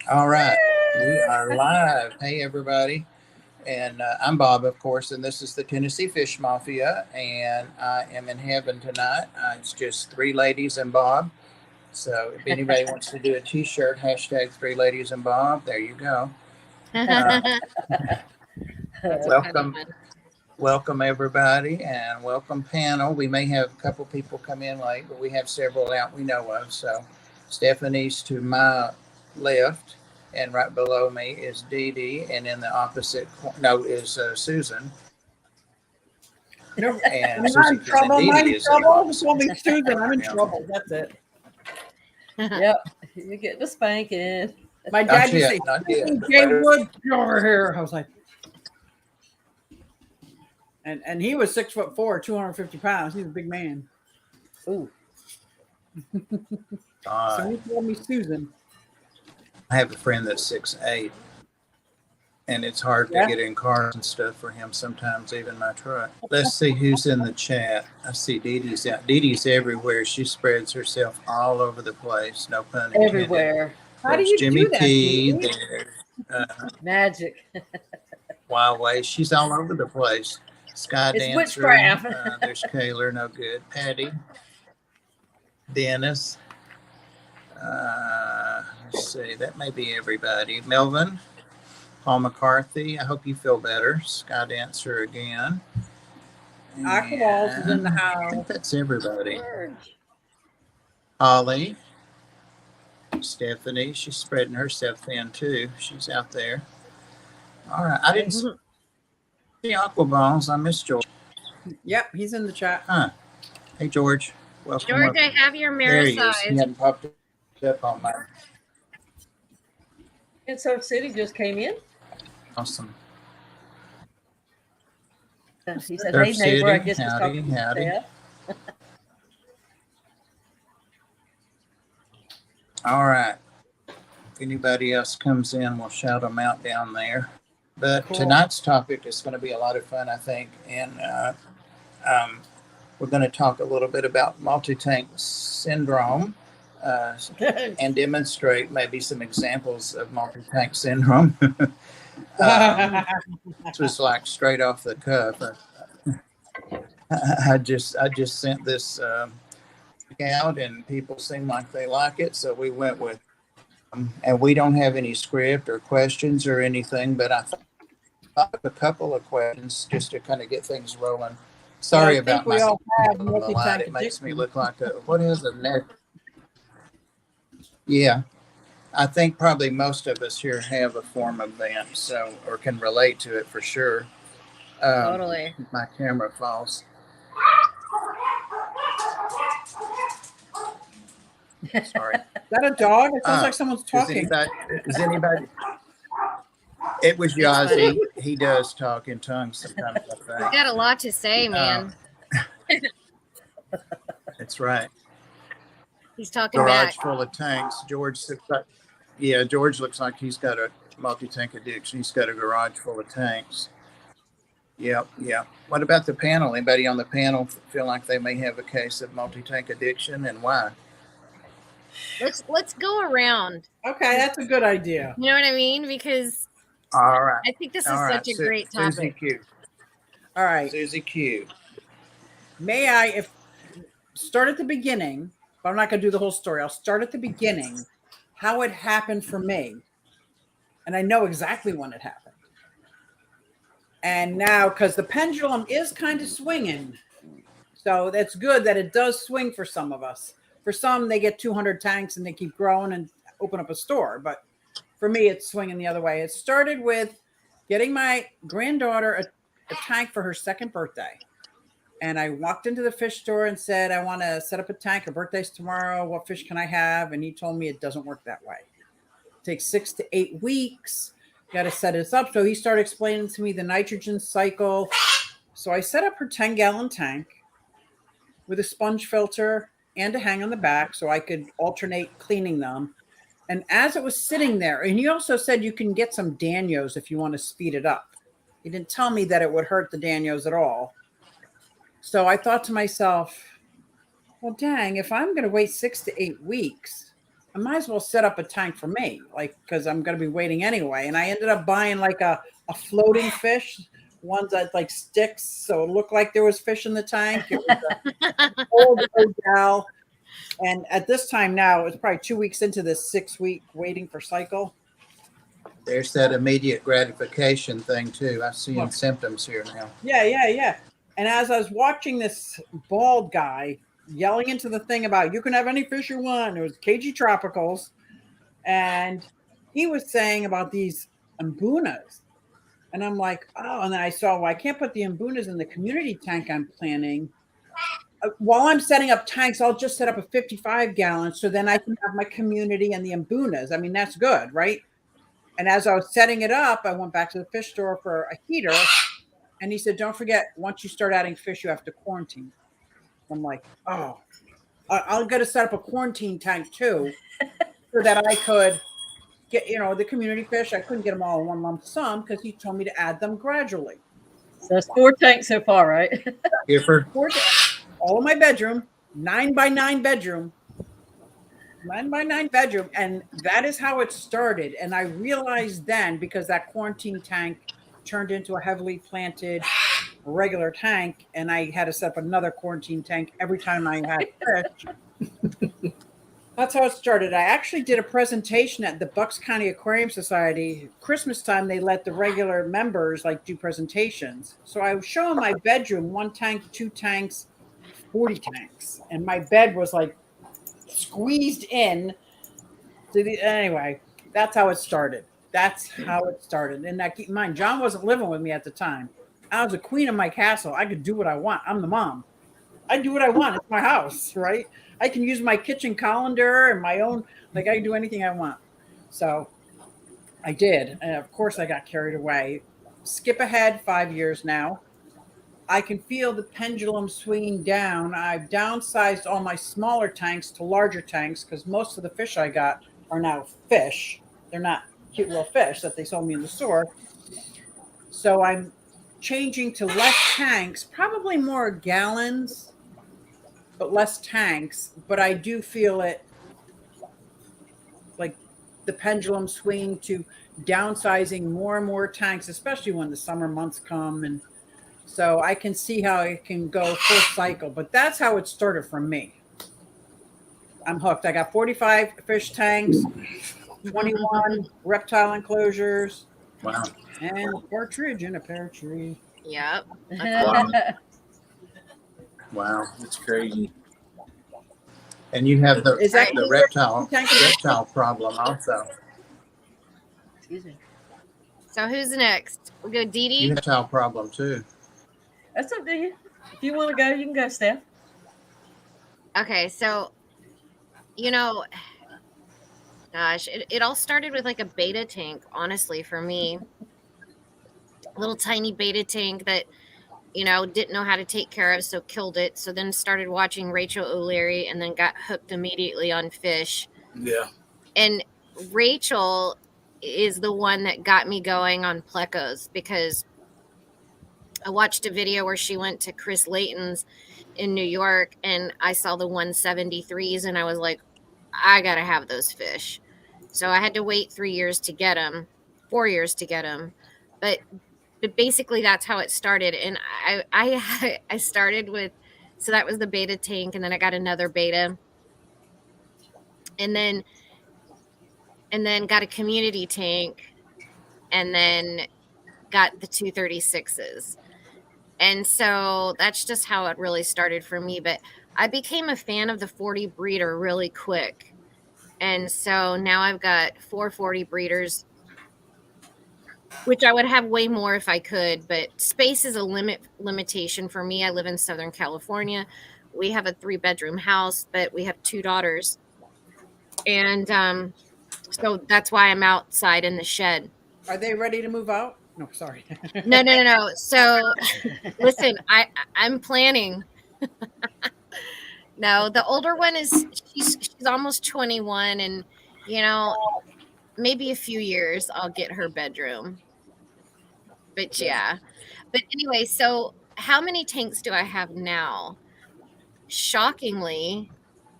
All right, we are live. Hey, everybody. And I'm Bob, of course, and this is the Tennessee Fish Mafia. And I am in heaven tonight. It's just three ladies and Bob. So if anybody wants to do a t shirt, hashtag three ladies and Bob, there you go. Uh, That's welcome, welcome, everybody, and welcome, panel. We may have a couple people come in late, but we have several out we know of. So Stephanie's to my left, and right below me is Dee Dee, and in the opposite no is Susan. No, And I'm not Susan in trouble. Dee I'm Dee in is in the trouble. opposite. Call me Susan. I'm in Yeah. trouble. That's it. Yep, you get the spanking. My Not dad used to yet, say, not yet. "Susan But J. later. Wood, get over here." I was like, and he was 6'4", 250 pounds. He's a big man. Ooh, So he called me Susan. I have a friend that's 6'8", and it's hard to Yeah. get in cars and stuff for him sometimes, even my truck. Let's see who's in the chat. I see Dee Dee's out. Dee Dee's everywhere. She spreads herself all over the place. No pun intended. everywhere. How do There's you Jimmy do that, P. Dee Dee? There's Magic. Wild Way. She's all over the place. Sky It's Dancer. witchcraft. There's Kaylor. No good. Patty. Dennis. Let's see. That may be everybody. Melvin. Paul McCarthy. I hope you feel better. Sky Dancer again. Aquawalls is in the I think house. that's everybody. Holly. Stephanie. She's spreading herself thin too. She's out there. All right. I didn't see Aquaballs. I miss George. Yep, he's in the chat. Huh. Hey, George. Welcome. George, welcome. I have your There mirror he is. He size. hadn't popped up on my. And so City just came in. Awesome. He said, Surf "Hey neighbor, I City. guess he's Howdy, talking to howdy. Steph." All right. If anybody else comes in, we'll shout them out down there. But Cool. tonight's topic is going to be a lot of fun, I think. And we're going to talk a little bit about multi-tank syndrome and demonstrate maybe some examples of multi-tank syndrome. This was like straight off the cuff. I just sent this out, and people seem like they like it, so we went with. And we don't have any script or questions or anything, but I thought of a couple of questions just to kind of get things rolling. Sorry about we my all have on the light. multi-tank It makes me addiction. look like a what is a neck? Yeah, I think probably most of us here have a form of that, so or can relate to it for sure. Totally. My camera falls. Sorry. Is that a dog? It sounds like someone's Is talking. anybody? It was Yazzie. He does talk in tongues sometimes. I He's think. got a lot to say, man. That's right. He's talking Garage back. full of tanks. George looks like, yeah, George looks like he's got a multi-tank addiction. He's got a garage full of tanks. Yep, yep. What about the panel? Anybody on the panel feel like they may have a case of multi-tank addiction, and why? Let's go around. Okay, that's a good idea. You know what I mean? Because All right. I think this is All right. such a great Susie topic. Q. All right. Susie Q. May I, if start at the beginning, but I'm not going to do the whole story. I'll start at the beginning, how it happened for me. And I know exactly when it happened. And now, because the pendulum is kind of swinging. So that's good that it does swing for some of us. For some, they get 200 tanks and they keep growing and open up a store. But for me, it's swinging the other way. It started with getting my granddaughter a tank for her second birthday. And I walked into the fish store and said, I want to set up a tank. Her birthday's tomorrow. What fish can I have? And he told me it doesn't work that way. It takes 6 to 8 weeks. Got to set this up. So he started explaining to me the nitrogen cycle. So I set up her 10-gallon tank with a sponge filter and a hang on the back so I could alternate cleaning them. And as it was sitting there, and he also said you can get some Danios if you want to speed it up. He didn't tell me that it would hurt the Danios at all. So I thought to myself, well, dang, if I'm going to wait 6 to 8 weeks, I might as well set up a tank for me, like, because I'm going to be waiting anyway. And I ended up buying like a floating fish, ones that like sticks, so it looked like there was fish in the tank. It was an old gal. And at this time now, it's probably 2 weeks into this 6-week waiting for cycle. There's that immediate gratification thing too. I'm seeing Look. symptoms here now. Yeah. And as I was watching this bald guy yelling into the thing about you can have any fish you want, it was KG Tropicals, and he was saying about these mbunas. And I'm like, oh, and then I saw, well, I can't put the mbunas in the community tank I'm planning. While I'm setting up tanks, I'll just set up a 55 gallon so then I can have my community and the mbunas. I mean, that's good, right? And as I was setting it up, I went back to the fish store for a heater. And he said, don't forget, once you start adding fish, you have to quarantine. I'm like, oh, I'll get to set up a quarantine tank too, so that I could get, the community fish. I couldn't get them all in one lump sum because he told me to add them gradually. So that's 4 tanks so far, right? Gifford, All in my bedroom, 9x9 bedroom. 9x9 bedroom. And that is how it started. And I realized then, because that quarantine tank turned into a heavily planted regular tank, and I had to set up another quarantine tank every time I had fish. That's how it started. I actually did a presentation at the Bucks County Aquarium Society. Christmas time, they let the regular members like do presentations. So I was showing my bedroom, 1 tank, 2 tanks, 40 tanks. And my bed was like squeezed in. Anyway, that's how it started. That's how it started. And now keep in mind, John wasn't living with me at the time. I was a queen of my castle. I could do what I want. I'm the mom. I do what I want. It's my house, right? I can use my kitchen colander and my own, like I can do anything I want. So I did. And of course I got carried away. Skip ahead 5 years now. I can feel the pendulum swinging down. I've downsized all my smaller tanks to larger tanks because most of the fish I got are now fish. They're not cute little fish that they sold me in the store. So I'm changing to less tanks, probably more gallons, but less tanks. But I do feel it, like the pendulum swinging to downsizing more and more tanks, especially when the summer months come. And so I can see how it can go full cycle, but that's how it started for me. I'm hooked. I got 45 fish tanks, 21 reptile enclosures, wow. and a partridge in a pear tree. Yep. Wow. That's crazy. And you have the Is that the reptile problem also. Excuse me. So who's next? We go Dee You Dee. have a reptile problem too. That's up to you. If you want to go, you can go, Steph. Okay, so gosh, it all started with like a beta tank, honestly, for me. A little tiny beta tank that, didn't know how to take care of, so killed it. So then started watching Rachel O'Leary and then got hooked immediately on fish. Yeah. And Rachel is the one that got me going on plecos because I watched a video where she went to Chris Layton's in New York and I saw the 173s and I was like, I got to have those fish. So I had to wait 3 years to get them, 4 years to get them. But basically that's how it started. And I started with, so that was the beta tank. And then I got another beta and then got a community tank and then got the 236s. And so that's just how it really started for me. But I became a fan of the 40 breeder really quick. And so now I've got 440 breeders, which I would have way more if I could. But space is a limitation for me. I live in Southern California. We have a 3-bedroom house, but we have 2 daughters. And so that's why I'm outside in the shed. Are they ready to move out? No, sorry. No. So listen, I'm planning. No, the older one she's almost 21 and maybe a few years I'll get her bedroom. But yeah. But anyway, so how many tanks do I have now? Shockingly,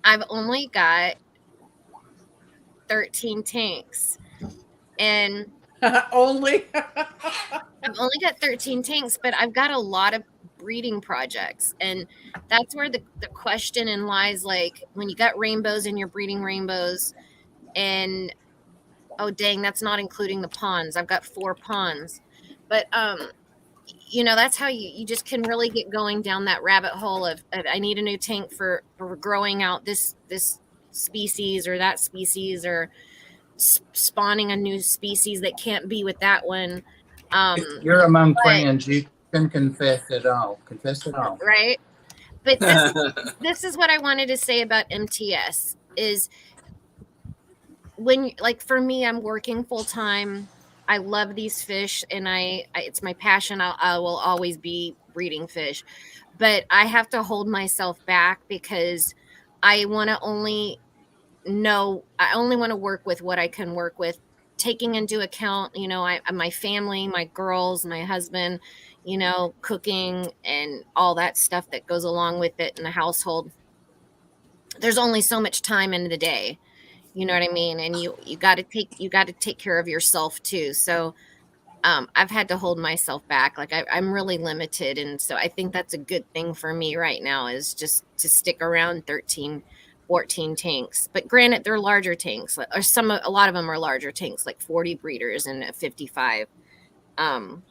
I've only got 13 tanks. And Only. I've only got 13 tanks, but I've got a lot of breeding projects. And that's where the question in lies, like when you got rainbows and you're breeding rainbows, and oh dang, that's not including the ponds. I've got 4 ponds. But that's how you just can really get going down that rabbit hole of I need a new tank for growing out this species or that species, or spawning a new species that can't be with that one. You're among But friends. You can confess it all. Confess it all. right. But this is what I wanted to say about MTS is when, like, for me, I'm working full time. I love these fish, and it's my passion. I will always be breeding fish, but I have to hold myself back because I want to only I only want to work with what I can work with, taking into account, my family, my girls, my husband, cooking and all that stuff that goes along with it in the household. There's only so much time in the day, you know what I mean? And you got to take care of yourself too. So I've had to hold myself back. Like I'm really limited. And so I think that's a good thing for me right now, is just to stick around 13, 14 tanks. But granted, they're larger tanks, or a lot of them are larger tanks, like 40 breeders and a 55. But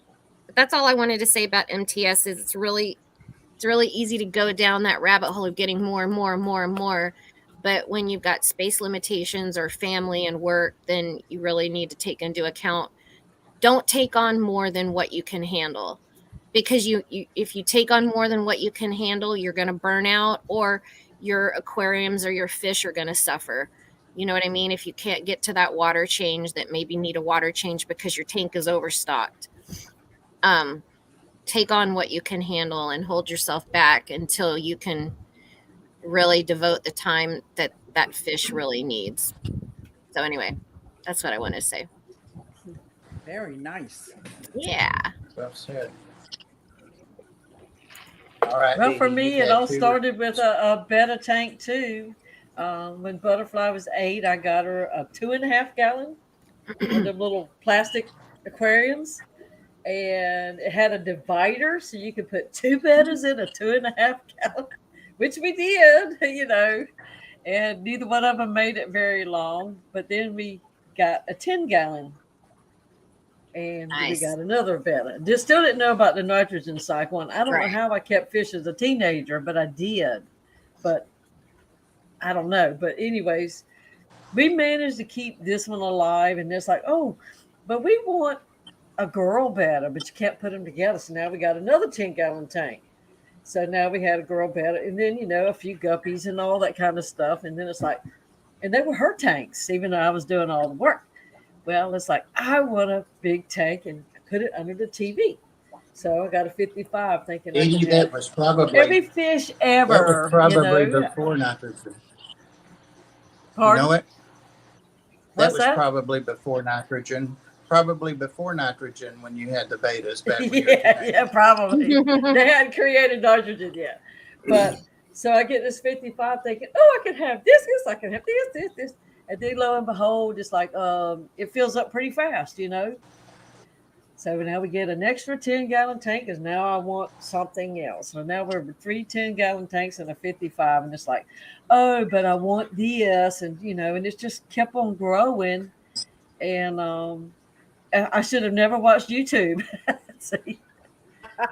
that's all I wanted to say about MTS. Is it's really easy to go down that rabbit hole of getting more and more and more and more. But when you've got space limitations or family and work, then you really need to take into account, don't take on more than what you can handle, because if you take on more than what you can handle, you're going to burn out, or your aquariums or your fish are going to suffer. You know what I mean? If you can't get to that water change, that maybe need a water change because your tank is overstocked, take on what you can handle and hold yourself back until you can really devote the time that fish really needs. So anyway, that's what I want to say. Very nice. Yeah. Well said. All right. Well, Dee for Dee, me, you've it had all two- started with a betta tank too. When Butterfly was 8, I got her a 2.5 gallon, one of them little plastic aquariums, and it had a divider so you could put 2 bettas in a 2.5 gallon, which we did, and neither one of them made it very long. But then we got a 10 gallon, and we Nice. got another betta. Just still didn't know about the nitrogen cycle, and I don't Right. know how I kept fish as a teenager, but I did. But I don't know. But anyways, we managed to keep this one alive, and it's like, oh, but we want a girl betta, but you can't put them together. So now we got another 10 gallon tank. So now we had a girl betta, and then a few guppies and all that kind of stuff. And then it's like, and they were her tanks, even though I was doing all the work. Well, it's like, I want a big tank and put it under the TV. So I got a 55, thinking I Dee Dee, can that have was probably every fish that was ever. probably before nitrogen. Pardon? You know it? That What's was that? probably before nitrogen. Probably before nitrogen when you had the betas back when you were Yeah, probably. They hadn't created nitrogen yet. But so I get this 55 thinking, oh, I can have this, I can have this. And then lo and behold, it's like it fills up pretty fast, So now we get an extra 10 gallon tank because now I want something else. So now we're 3 10 gallon tanks and a 55. And it's like, oh, but I want this. And, and it's just kept on growing. And I should have never watched YouTube. See?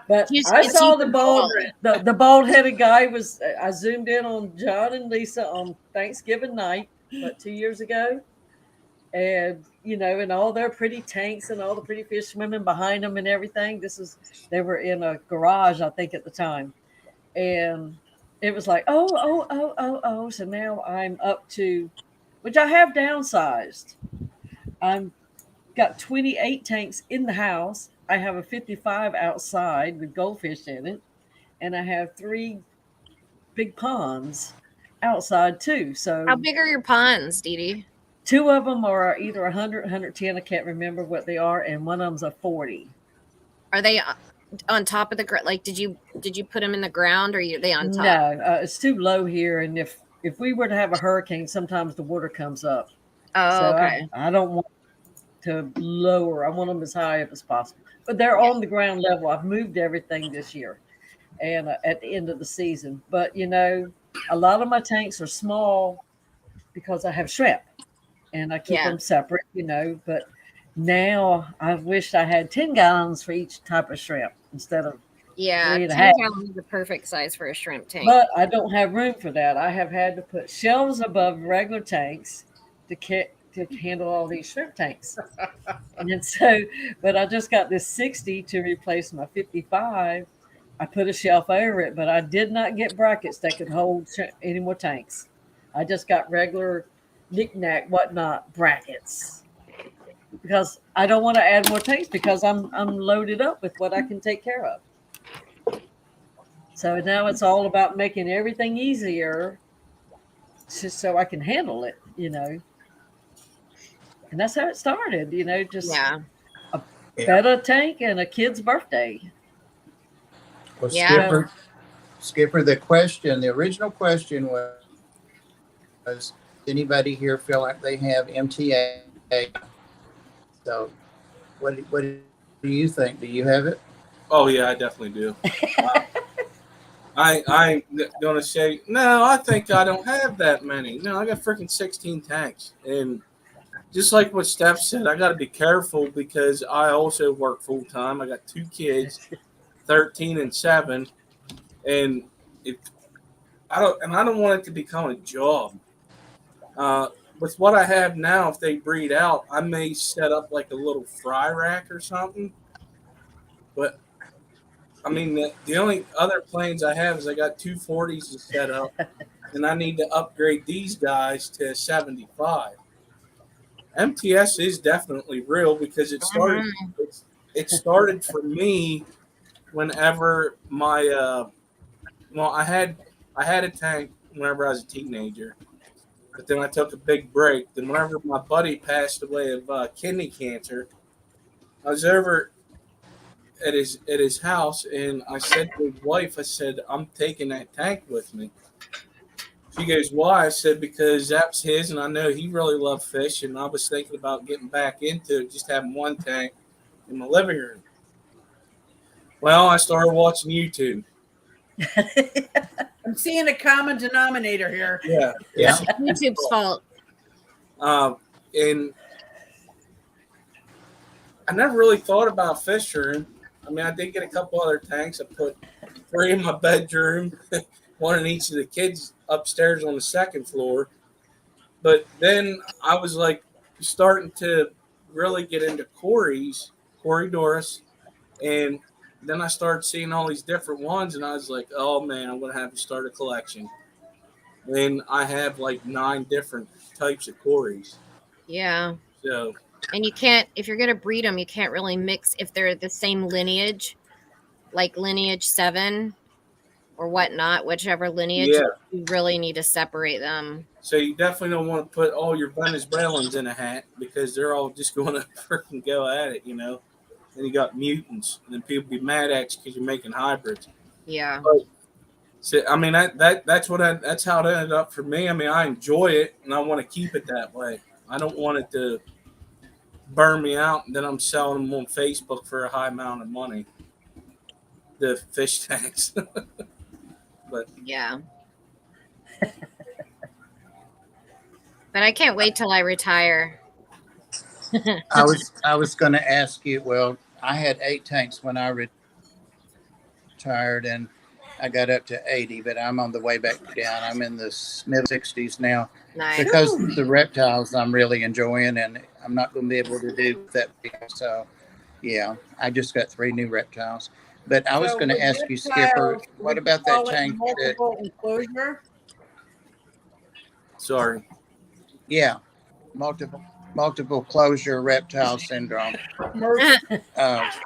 But I saw the bald headed guy I zoomed in on John and Lisa on Thanksgiving night, 2 years ago. And, and all their pretty tanks and all the pretty fish swimming behind them and everything. They were in a garage, I think, at the time. And it was like, oh. So now I'm up to, which I have downsized. I'm got 28 tanks in the house. I have a 55 outside with goldfish in it. And I have 3 big ponds outside too. So How big are your ponds, Dee Dee? 2 of them are either 100, 110. I can't remember what they are. And one of them's a 40. Are they on top of the ground? Like, did you put them in the ground, or are they on top? No, it's too low here. And if we were to have a hurricane, sometimes the water comes up. Oh, So okay. I don't want to lower. I want them as high up as possible. But they're on the ground level. I've moved everything this year and at the end of the season. But a lot of my tanks are small because I have shrimp and I keep Yeah. them separate. But now I wish I had 10 gallons for each type of shrimp instead of Yeah. 3.5. 10 gallons is the perfect size for a shrimp tank. But I don't have room for that. I have had to put shelves above regular tanks to handle all these shrimp tanks. And so, but I just got this 60 to replace my 55. I put a shelf over it, but I did not get brackets that could hold any more tanks. I just got regular knick-knack, whatnot brackets because I don't want to add more tanks because I'm loaded up with what I can take care of. So now it's all about making everything easier just so I can handle it. And that's how it started, just Yeah. a Yeah. betta tank and a kid's birthday. Well, Yeah. Skipper, the original question was, anybody here feel like they have MTA? So, what do you think? Do you have it? Oh yeah, I definitely do. I'm gonna say no. I think I don't have that many. No, I got freaking 16 tanks, and just like what Steph said, I got to be careful because I also work full time. I got 2 kids, 13 and 7, and it, I don't want it to become a job. Uh, with what I have now, if they breed out, I may set up like a little fry rack or something. But I mean, the only other planes I have is I got 240s to set up, and I need to upgrade these guys to 75. MTS is definitely real because Mhm. it started for me whenever my well I had a tank whenever I was a teenager, but then I took a big break. Then whenever my buddy passed away of kidney cancer, I was over at his house and I said to his wife, I said, I'm taking that tank with me. She goes, why? I said, because that's his, and I know he really loved fish, and I was thinking about getting back into it, just having one tank in my living room. Well, I started watching YouTube. I'm seeing a common denominator here. Yeah, Yeah. YouTube's fault. And I never really thought about fish room. I mean, I did get a couple other tanks. I put 3 in my bedroom, one in each of the kids upstairs on the second floor. But then I was like starting to really get into Corey Doris, and then I started seeing all these different ones, and I was like, oh man, I'm gonna have to start a collection. And I have like 9 different types of Corys. Yeah. So And you can't, if you're going to breed them, you can't really mix if they're the same lineage, like lineage 7 or whatnot, whichever lineage, yeah, you really need to separate them. so you definitely don't want to put all your Venezuelans in a hat because they're all just going to freaking go at it, you know. And you got mutants, and then people be mad at you because you're making hybrids. Yeah. But so, I mean that's how it ended up for me. I mean, I enjoy it and I want to keep it that way. I don't want it to burn me out and then I'm selling them on Facebook for a high amount of money. The fish tanks, but Yeah. But I can't wait till I retire. I was going to ask you. Well, I had 8 tanks when I retired, and I got up to 80, but I'm on the way back down. I'm in the mid 60s now Nice. because the reptiles I'm really enjoying, and I'm not going to be able to do that. So, yeah, I just got 3 new reptiles. But I was So going with to ask you, Skipper, reptiles, what would you about that call it tank that? multiple enclosure? sorry. Yeah, multiple closure reptile syndrome.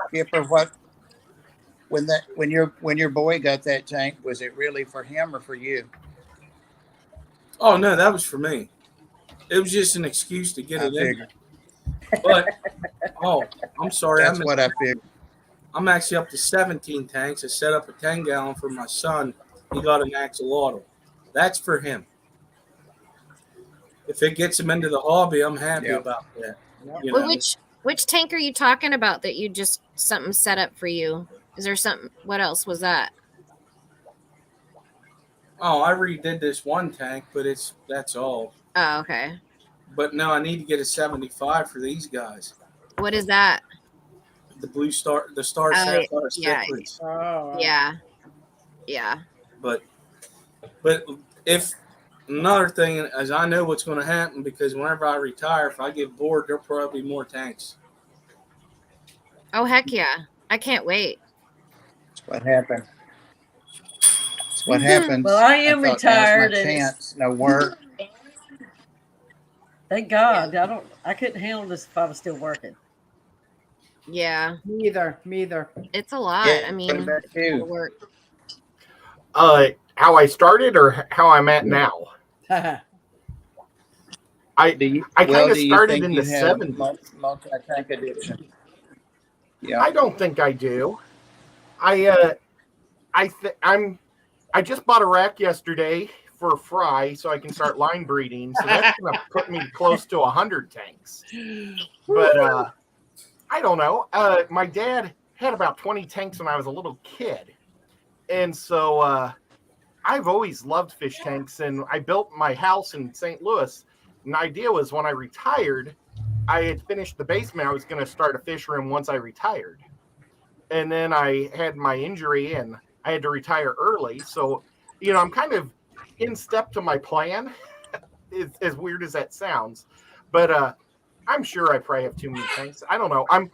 Skipper, what when your boy got that tank, was it really for him or for you? Oh no, that was for me. It was just an excuse to get I it in. figured. But oh, I'm sorry. That's what I figured. I'm actually up to 17 tanks. I set up a 10-gallon for my son. He got an axolotl. That's for him. if it gets them into the hobby, I'm happy Yeah. about that. You Well, know? which tank are you talking about that you just something set up for you? Is there something? What else was that? Oh, I redid this one tank, but that's all. Oh, okay. But no, I need to get a 75 for these guys. What is that? The blue star, the star Oh, sapphire yeah, cichlids. Oh, yeah, yeah. But if another thing is, I know what's going to happen because whenever I retire, if I get bored, there'll probably be more tanks. Oh, heck yeah! I can't wait. That's what happened. That's what happens. Well, I am thought, now's retired, my and chance. No work. thank God. I couldn't handle this if I was still working. Yeah, me either. it's a lot. Yeah, I what mean, about the you? work. How I started or how I'm at now? I Do you, I well, kind of do you started think in you the have 70s. multi-tank addiction? Yeah. I don't think I do. I just bought a rack yesterday for a fry so I can start line breeding. So that's going to put me close to 100 tanks. But I don't know. My dad had about 20 tanks when I was a little kid. And so I've always loved fish tanks. And I built my house in St. Louis. And the idea was when I retired, I had finished the basement. I was going to start a fish room once I retired. And then I had my injury and I had to retire early. So, I'm kind of in step to my plan, as weird as that sounds. But I'm sure I probably have too many tanks. I don't know. I'm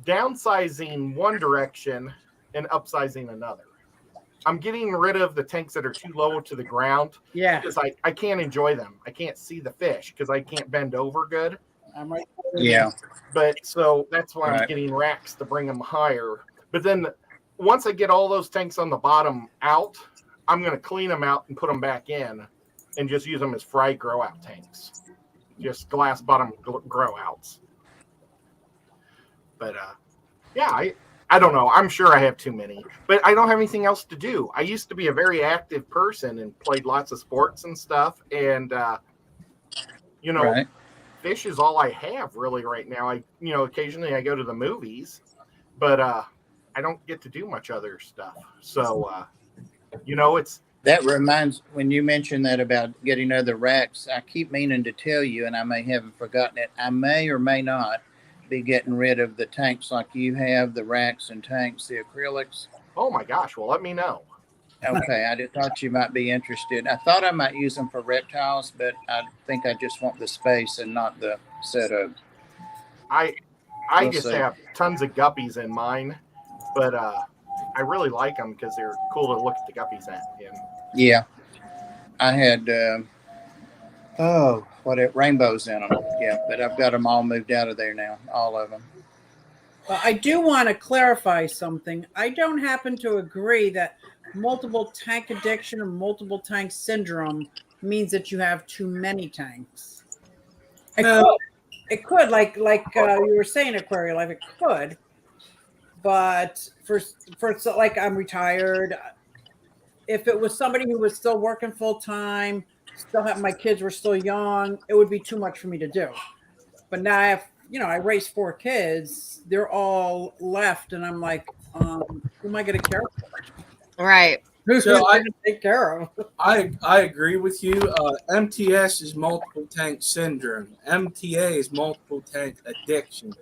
downsizing one direction and upsizing another. I'm getting rid of the tanks that are too low to the ground. Yeah, Because I can't enjoy them. I can't see the fish because I can't bend over good. I'm right. Yeah. But so that's why I'm Right. getting racks to bring them higher. But then once I get all those tanks on the bottom out, I'm going to clean them out and put them back in and just use them as fry grow out tanks. Just glass bottom grow outs. But yeah, I don't know. I'm sure I have too many, but I don't have anything else to do. I used to be a very active person and played lots of sports and stuff. And, Right. fish is all I have really right now. Occasionally I go to the movies, but I don't get to do much other stuff. So, it's That reminds, when you mentioned that about getting other racks, I keep meaning to tell you, and I may haven't forgotten it. I may or may not be getting rid of the tanks like you have, the racks and tanks, the acrylics. oh my gosh. Well, let me know. Okay, I just thought you might be interested. I thought I might use them for reptiles, but I think I just want the space and not the setup. I We'll just see. have tons of guppies in mine, but I really like them because they're cool to look at the guppies at. And Yeah, I had rainbows in them. Yeah, but I've got them all moved out of there now, all of them. Well, I do want to clarify something. I don't happen to agree that multiple tank addiction or multiple tank syndrome means that you have too many tanks. It could, like you were saying, Aquaria Life, it could. But for like I'm retired. If it was somebody who was still working full time, still have my kids were still young, it would be too much for me to do. But now I raised 4 kids, they're all left, and I'm like, who am I going to care for? Right. Who's So going to take care of? I agree with you. MTS is multiple tank syndrome. MTA is multiple tank addiction.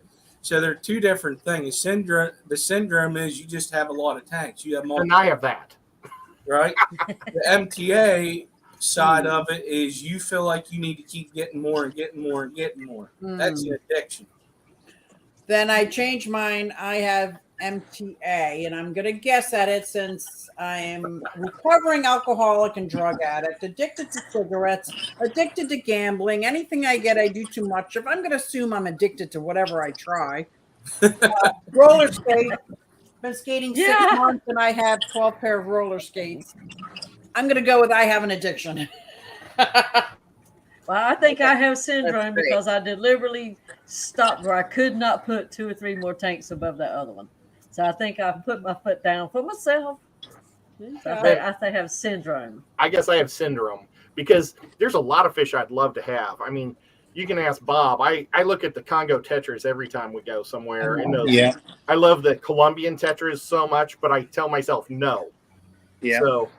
So they're two different things. The syndrome is you just have a lot of tanks. You have and multiple, I have that. right? The MTA side of it is you feel like you need to keep getting more and getting more and getting more. That's an addiction. Then I changed mine. I have MTA, and I'm going to guess at it since I am recovering alcoholic and drug addict, addicted to cigarettes, addicted to gambling. Anything I get, I do too much of. I'm going to assume I'm addicted to whatever I try. Roller skate. Been skating 6 months, and I have 12 pair of roller skates. I'm going to go with I have an addiction. Well, I think I have syndrome great. because I deliberately stopped where I could not put 2 or 3 more tanks above that other one. So I think I put my foot down for myself. So I think I have syndrome. I guess I have syndrome because there's a lot of fish I'd love to have. I mean, you can ask Bob. I look at the Congo tetras every time we go somewhere. And those, Yeah. I love the Colombian tetras so much, but I tell myself no. Yeah. So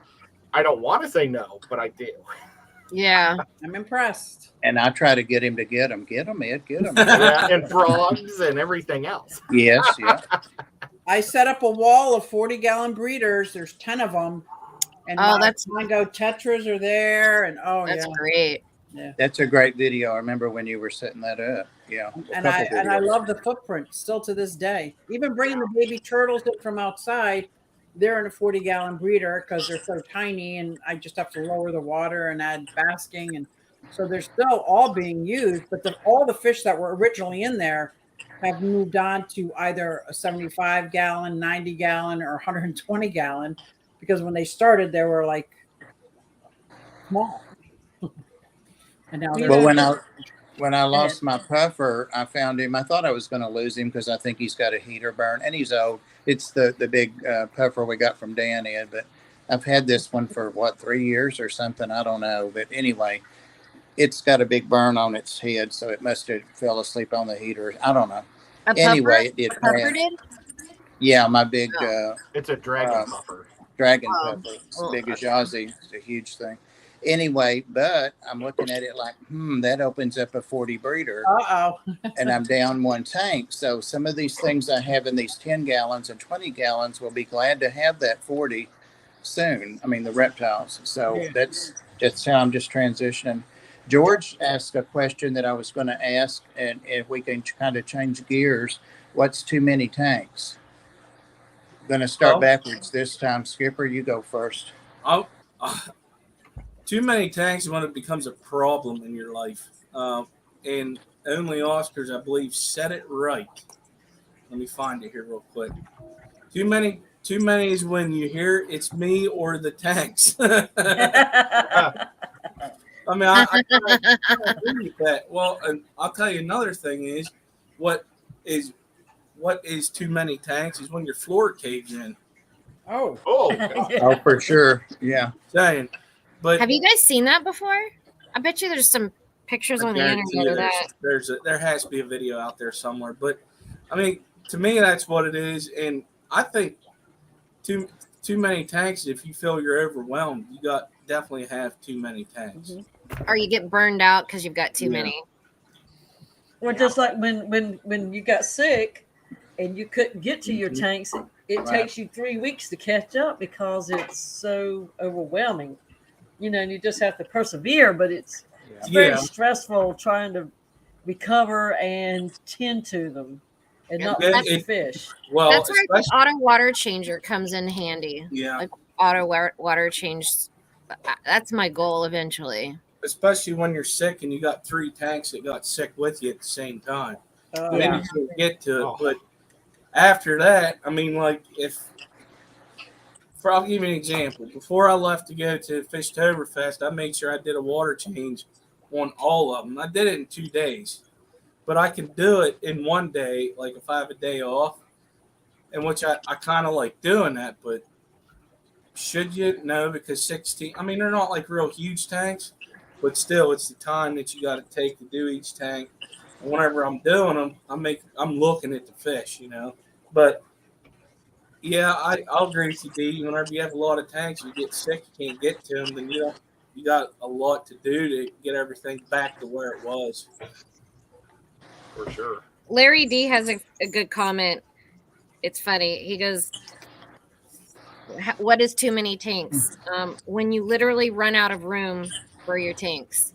I don't want to say no, but I do. Yeah. I'm impressed. And I try to get him to get them. Get them, Ed. Get them. Yeah, and frogs and everything else. Yes. Yeah. I set up a wall of 40-gallon breeders. There's 10 of them. And Oh, my that's Congo tetras are there. And that's yeah. great. That's a great video. I remember when you were setting that up. Yeah. And I love the footprint still to this day. Even bringing the baby turtles in from outside, they're in a 40-gallon breeder because they're so tiny, and I just have to lower the water and add basking, and so they're still all being used. But all the fish that were originally in there have moved on to either a 75-gallon, 90-gallon, or 120-gallon, because when they started, they were like small. And now they're Well, when I lost my puffer, I found him. I thought I was going to lose him because I think he's got a heater burn, and he's old. It's the big puffer we got from Dan, Ed. But I've had this one for 3 years or something. I don't know. But anyway, it's got a big burn on its head, so it must have fell asleep on the heater. I don't know. A Anyway, puffer? it did A puffer pass. did? Yeah, my big It's a dragon puffer. dragon Oh. puffer. It's as big as Yazzie. It's a huge thing. Anyway, but I'm looking at it like, that opens up a 40 breeder. And I'm down one tank. So some of these things I have in these 10 gallons and 20 gallons will be glad to have that 40 soon. I mean, the reptiles. So that's how I'm just transitioning. George asked a question that I was going to ask, and if we can kind of change gears, what's too many tanks? Going to start backwards this time. Skipper, you go first. Too many tanks is when it becomes a problem in your life. And only Oscars, I believe, said it right. Let me find it here real quick. Too many is when you hear it's me or the tanks. I mean, I agree with that. Well, and I'll tell you another thing is what is too many tanks is when your floor caves in. Oh, Oh, for sure. Yeah. Saying, but Have you guys seen that before? I bet you there's some pictures on the internet of that. There has to be a video out there somewhere. But I mean, to me, that's what it is, and I think too many tanks. If you feel you're overwhelmed, you definitely have too many tanks. Or you get burned out because you've got too many. Well, just like when you got sick and you couldn't get to your tanks, it takes you 3 weeks to catch up because it's so overwhelming. And you just have to persevere, but it's very stressful trying to recover and tend to them and not lose the fish. Well, that's where the auto water changer comes in handy. Yeah. Like auto water change. That's my goal eventually. Especially when you're sick and you got 3 tanks that got sick with you at the same time. Then you can get to it. But after that, I mean, like I'll give you an example. Before I left to go to Fishtoberfest, I made sure I did a water change on all of them. I did it in 2 days, but I can do it in 1 day, like if I have a day off, in which I kind of like doing that. But should you? No, because 16, I mean, they're not like real huge tanks, but still, it's the time that you got to take to do each tank. And whenever I'm doing them, I'm looking at the fish, But yeah, I'll agree with you, D. Whenever you have a lot of tanks, you get sick, you can't get to them, then you got a lot to do to get everything back to where it was. for sure. Larry D has a good comment. It's funny. He goes, "What is too many tanks? When you literally run out of room for your tanks."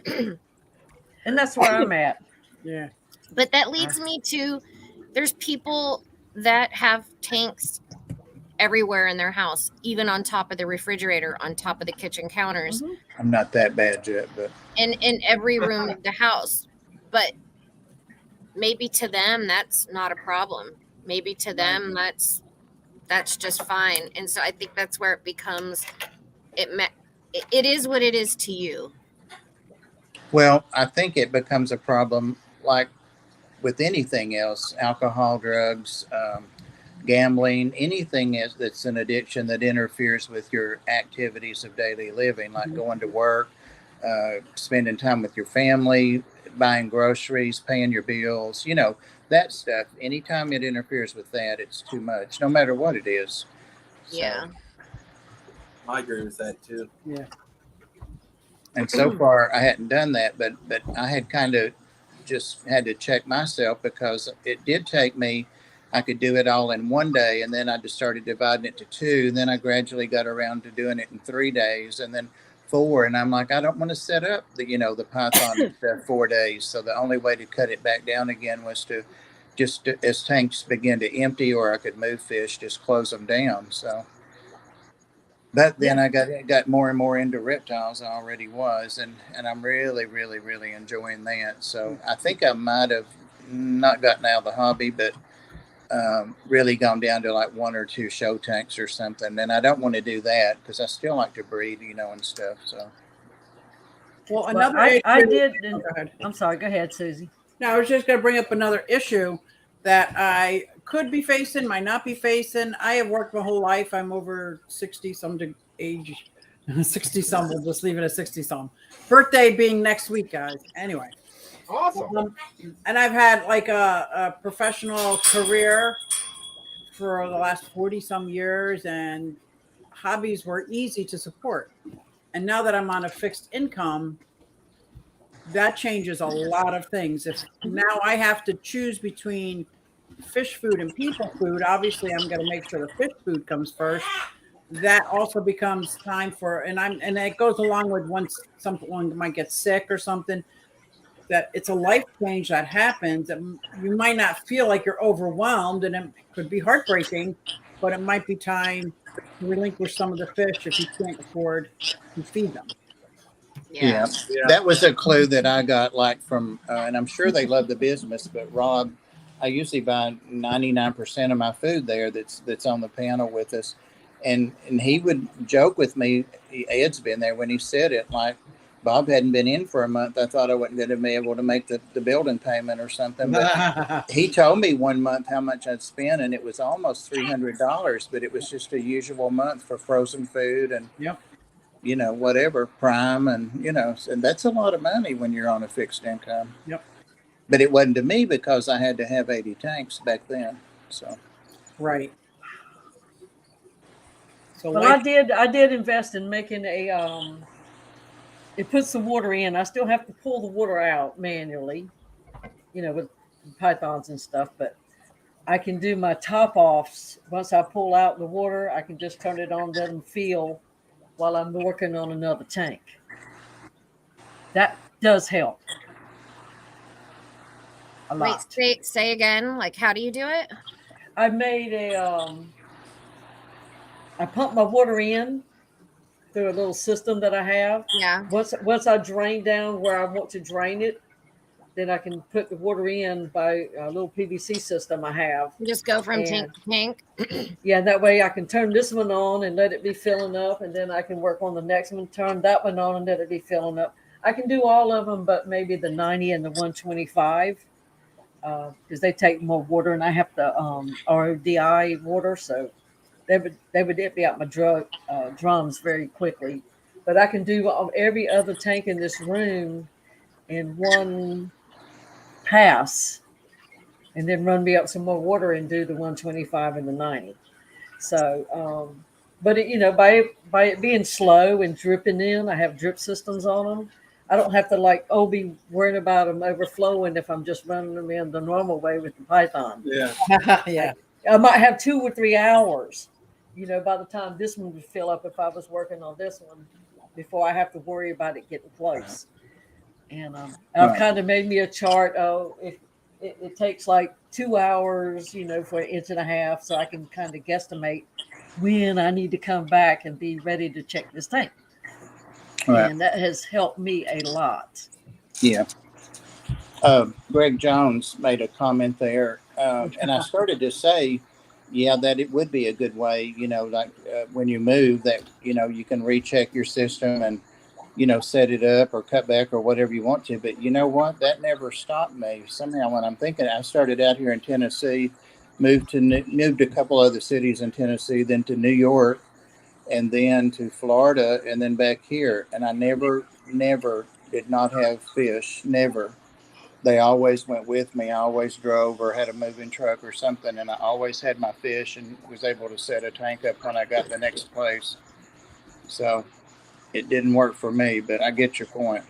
And that's where I'm at. Yeah. But that leads me to, there's people that have tanks everywhere in their house, even on top of the refrigerator, on top of the kitchen counters, I'm not that bad yet, but in every room of the house. But maybe to them that's not a problem. Maybe to them that's just fine. And so I think that's where it becomes it is what it is to you. well, I think it becomes a problem like with anything else, alcohol, drugs, gambling, anything that's an addiction that interferes with your activities of daily living, like going to work, spending time with your family, buying groceries, paying your bills, that stuff. Anytime it interferes with that, it's too much, no matter what it is. So, Yeah. I agree with that too. Yeah. and so far I hadn't done that, but I had kind of just had to check myself because it did take me. I could do it all in one day, and then I just started dividing it to two. And then I gradually got around to doing it in 3 days, and then four. And I'm like, I don't want to set up the Python and stuff 4 days. So the only way to cut it back down again was to just, as tanks begin to empty or I could move fish, just close them down. So. But then I got more and more into reptiles. I already was, and I'm really, really, really enjoying that. So I think I might have not gotten out of the hobby, but really gone down to like one or two show tanks or something. And I don't want to do that because I still like to breed, and stuff. So. Well, Well, another I issue- did. Oh, go ahead. I'm sorry. Go ahead, Susie. No, I was just going to bring up another issue that I could be facing, might not be facing. I have worked my whole life. I'm over 60 some age, 60 some. We'll just leave it at 60 some. Birthday being next week, guys. Anyway. Awesome. And I've had like a professional career for the last 40 some years, and hobbies were easy to support. And now that I'm on a fixed income, that changes a lot of things. If now I have to choose between fish food and people food, obviously I'm going to make sure the fish food comes first. That also becomes time for, and it goes along with once someone might get sick or something, that it's a life change that happens. That you might not feel like you're overwhelmed, and it could be heartbreaking, but it might be time to relinquish some of the fish if you can't afford to feed them. Yeah. That was a clue that I got, like from, and I'm sure they love the business, but Rob, I usually buy 99% of my food there that's on the panel with us. And he would joke with me, Ed's been there when he said it, like, Bob hadn't been in for a month. I thought I wasn't going to be able to make the building payment or something. But he told me one month how much I'd spent, and it was almost $300, but it was just a usual month for frozen food and, whatever, prime. And, and that's a lot of money when you're on a fixed income. Yep. But it wasn't to me because I had to have 80 tanks back then. So. Right. So Well, I did invest in making it puts the water in. I still have to pull the water out manually, with pythons and stuff, but I can do my top offs. Once I pull out the water, I can just turn it on, let them feel while I'm working on another tank. That does help a lot. Wait, say again, like how do you do it? I made I pump my water in through a little system that I have. Yeah. Once I drain down where I want to drain it, then I can put the water in by a little PVC system I have. You just go from tank to tank. Yeah, that way I can turn this one on and let it be filling up, and then I can work on the next one, turn that one on and let it be filling up. I can do all of them, but maybe the 90 and the 125 because they take more water, and I have the RODI water, so they would empty out my drums very quickly. But I can do every other tank in this room in one pass, and then run me up some more water and do the 125 and the 90. So, but by it being slow and dripping in, I have drip systems on them. I don't have to be worrying about them overflowing if I'm just running them in the normal way with the python. Yeah. Yeah. I might have 2 or 3 hours, by the time this one would fill up if I was working on this one before I have to worry about it getting close. And I've kind of made me a chart. It takes like 2 hours, for an inch and a half, so I can kind of guesstimate when I need to come back and be ready to check this tank. Right. And that has helped me a lot. Yeah. Greg Jones made a comment there, and I started to say, that it would be a good way, when you move that, you can recheck your system and, set it up or cut back or whatever you want to. But you know what? That never stopped me. Somehow when I'm thinking, I started out here in Tennessee moved to a couple other cities in Tennessee, then to New York, and then to Florida, and then back here. And I never did not have fish. Never. They always went with me. I always drove or had a moving truck or something, and I always had my fish and was able to set a tank up when I got the next place. So it didn't work for me, but I get your point.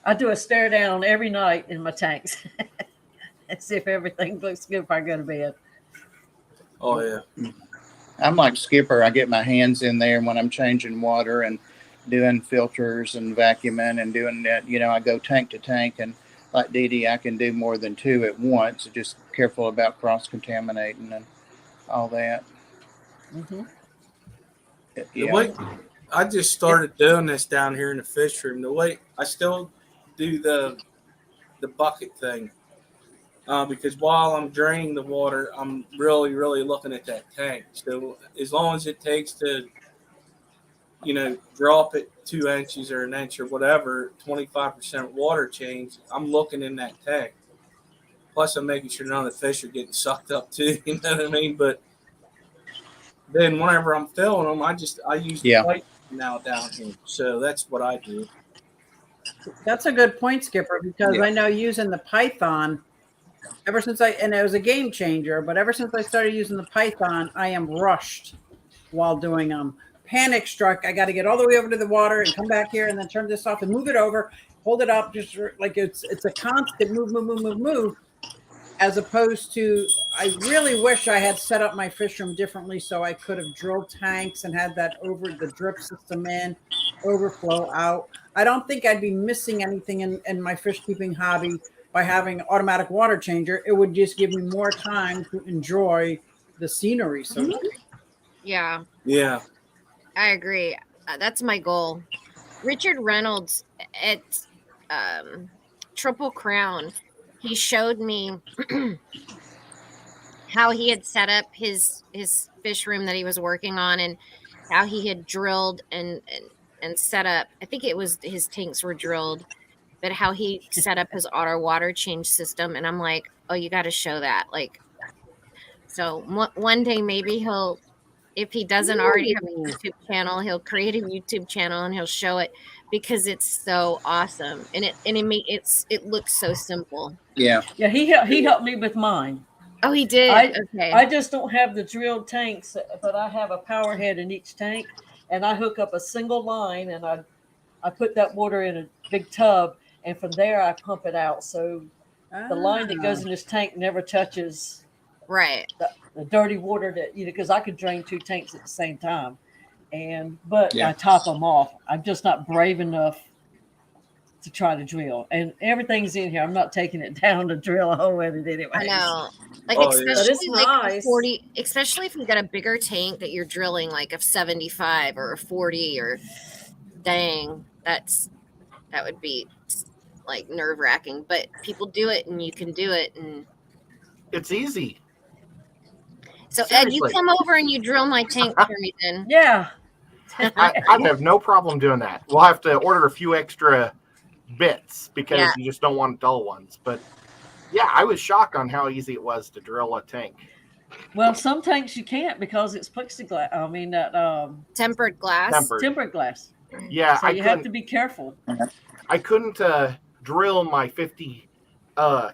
I do a stare down every night in my tanks and see if everything looks good before I go to bed. Oh yeah. I'm like Skipper. I get my hands in there when I'm changing water and doing filters and vacuuming and doing that. I go tank to tank, and like Dee Dee, I can do more than two at once. Just careful about cross contaminating and all that. Mm-hmm. The way I just started doing this down here in the fish room. The way I still do the bucket thing, because while I'm draining the water, I'm really looking at that tank. So as long as it takes to, drop it 2 inches or an inch or whatever, 25% water change, I'm looking in that tank. Plus, I'm making sure none of the fish are getting sucked up too. You know what I mean? But then whenever I'm filling them, I use the pipe now down here. So that's what I do. That's a good point, Skipper, because I know using the Python, and it was a game changer, but ever since I started using the Python, I am rushed while doing them. Panic struck. I got to get all the way over to the water and come back here and then turn this off and move it over, hold it up, just like it's a constant move, as opposed to, I really wish I had set up my fish room differently so I could have drilled tanks and had that over the drip system in, overflow out. I don't think I'd be missing anything in my fish keeping hobby by having an automatic water changer. It would just give me more time to enjoy the scenery. So Yeah. Yeah. I agree. That's my goal. Richard Reynolds at Triple Crown, he showed me how he had set up his fish room that he was working on, and how he had drilled and set up. I think it was his tanks were drilled, but how he set up his auto water change system. And I'm like, oh, you got to show that. Like, so one day maybe he'll, if he doesn't already have a YouTube channel, he'll create a YouTube channel and he'll show it, because it's so awesome, and it looks so simple. Yeah. He helped me with mine. Oh, he did. Okay. I just don't have the drilled tanks, but I have a power head in each tank, and I hook up a single line, and I put that water in a big tub, and from there I pump it out. So the line that goes in this tank never touches the dirty water that, because I could drain 2 tanks at the same time, but I top them off. I'm just not brave enough to try to drill, and everything's in here. I'm not taking it down to drill a hole in it anyway. I know, like especially if you got a bigger tank that you're drilling, like a 75 or a 40, or dang, that would be like nerve wracking. But people do it, and you can do it, and it's easy. So seriously. Ed, you come over and you drill my tank for me then. Yeah. I have no problem doing that. We'll have to order a few extra bits because you just don't want dull ones. But yeah, I was shocked on how easy it was to drill a tank. Well, some tanks you can't because it's plexiglass. I mean that tempered glass. Tempered glass. Yeah, so you have to be careful. I couldn't drill my 50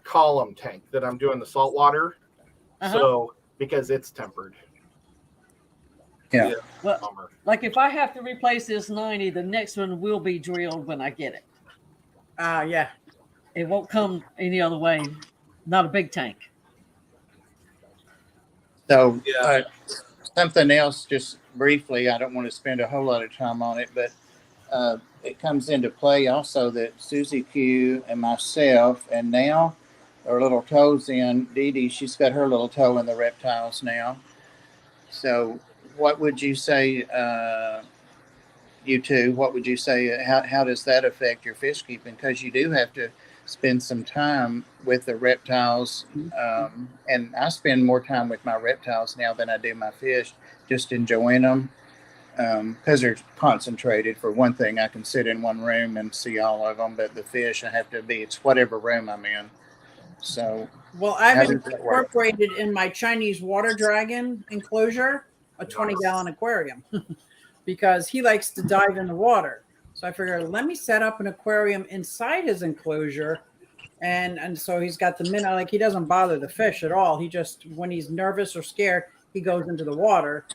column tank that I'm doing the saltwater. So because it's tempered. Yeah. Well, like if I have to replace this 90, the next one will be drilled when I get it. Yeah. It won't come any other way. Not a big tank. So something else, just briefly, I don't want to spend a whole lot of time on it, but it comes into play also that Susie Q and myself, and now our little toes in, Dee Dee, she's got her little toe in the reptiles now. So what would you say, you two, what would you say, how does that affect your fish keeping? Because you do have to spend some time with the reptiles. And I spend more time with my reptiles now than I do my fish, just enjoying them. Because they're concentrated. For one thing, I can sit in one room and see all of them, but the fish, I have to be, it's whatever room I'm in. So Well, How I've does that work? incorporated in my Chinese water dragon enclosure a 20-gallon aquarium because he likes to dive in the water. So I figured, let me set up an aquarium inside his enclosure. And so he's got the minnow, like he doesn't bother the fish at all. He just, when he's nervous or scared, he goes into the water.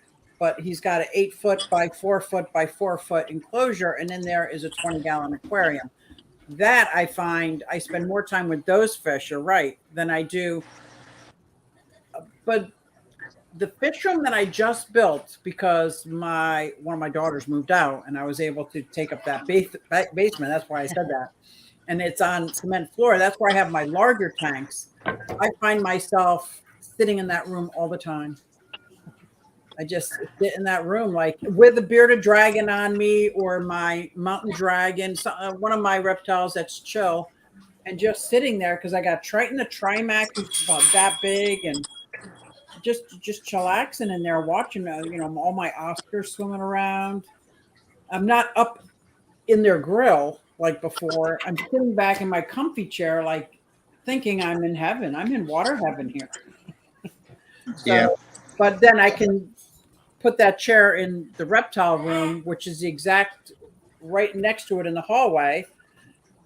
But he's got an 8 foot by 4 foot by 4 foot enclosure, and in there is a 20-gallon aquarium. That I find I spend more time with those fish, you're right, than I do. But the fish room that I just built because one of my daughters moved out, and I was able to take up that basement. That's why I said that. And it's on cement floor. That's where I have my larger tanks. I find myself sitting in that room all the time. I just sit in that room like with a bearded dragon on me or my mountain dragon, one of my reptiles that's chill, and just sitting there because I got Triton the Trimax, which is about that big, and just chillaxing in there watching, all my Oscars swimming around. I'm not up in their grill like before. I'm sitting back in my comfy chair, like thinking I'm in heaven. I'm in water heaven here. Yeah. But then I can put that chair in the reptile room, which is the exact right next to it in the hallway.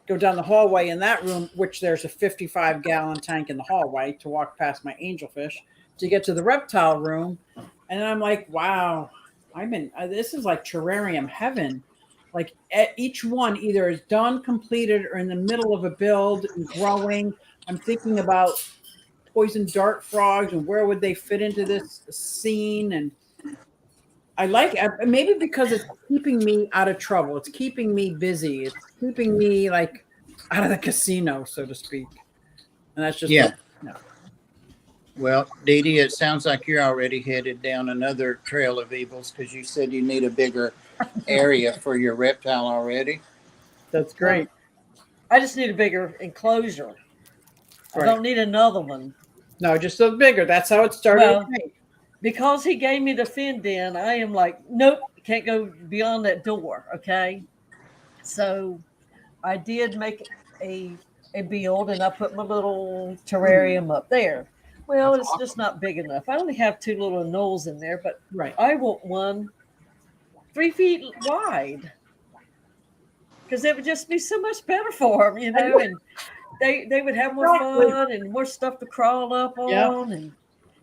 Go down the hallway in that room, which there's a 55-gallon tank in the hallway to walk past my angelfish to get to the reptile room. And I'm like, wow, this is like terrarium heaven. Like each one either is done, completed, or in the middle of a build and growing. I'm thinking about poison dart frogs and where would they fit into this scene. And I like it, maybe because it's keeping me out of trouble. It's keeping me busy. It's keeping me like out of the casino, so to speak. And that's just Yeah. Well, Dee Dee, it sounds like you're already headed down another trail of evils because you said you need a bigger area for your reptile already. That's great. I just need a bigger enclosure. I don't need another one. No, just a bigger. That's how it started. Well, because he gave me the fin den, I am like, nope, can't go beyond that door. Okay. So I did make a build and I put my little terrarium up there. Well, it's just not big enough. I only have 2 little anoles in there, but I want one 3 feet wide because it would just be so much better for them, and they would have more fun and more stuff to crawl up on, and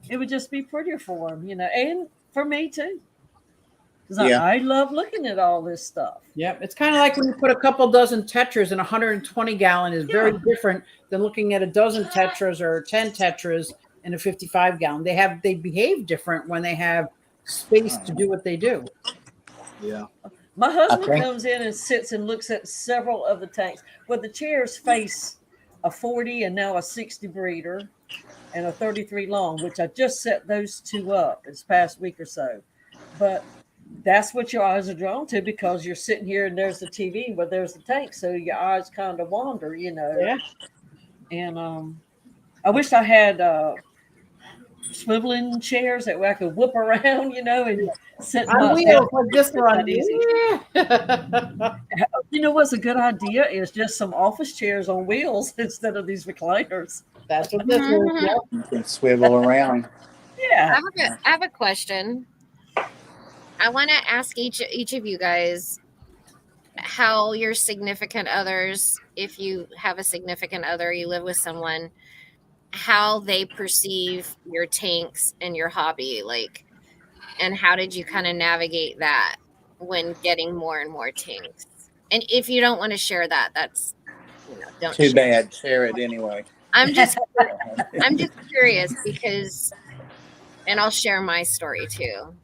it would just be prettier for them, and for me too. I love looking at all this stuff. Yeah, it's kind of like when you put a couple dozen tetras in a 120-gallon is very different than looking at a dozen tetras or 10 tetras in a 55-gallon. They behave different when they have space to do what they do. Yeah. My husband comes in and sits and looks at several of the tanks. Well, the chairs face a 40 and now a 60 breeder and a 33 long, which I just set those 2 up this past week or so. But that's what your eyes are drawn to because you're sitting here and there's the TV, but there's the tank. So your eyes kind of wander, Yeah. And I wish I had swiveling chairs that way I could whoop around, and sit on wheels like this one. Easy. You know what's a good idea is just some office chairs on wheels instead of these recliners. That's what this is. You can swivel around. Yeah. I have a question. I want to ask each of you guys how your significant others, if you have a significant other, you live with someone, how they perceive your tanks and your hobby, and how did you kind of navigate that when getting more and more tanks? And if you don't want to share that, that's don't. Too bad. Share it anyway. I'm just curious because, and I'll share my story too.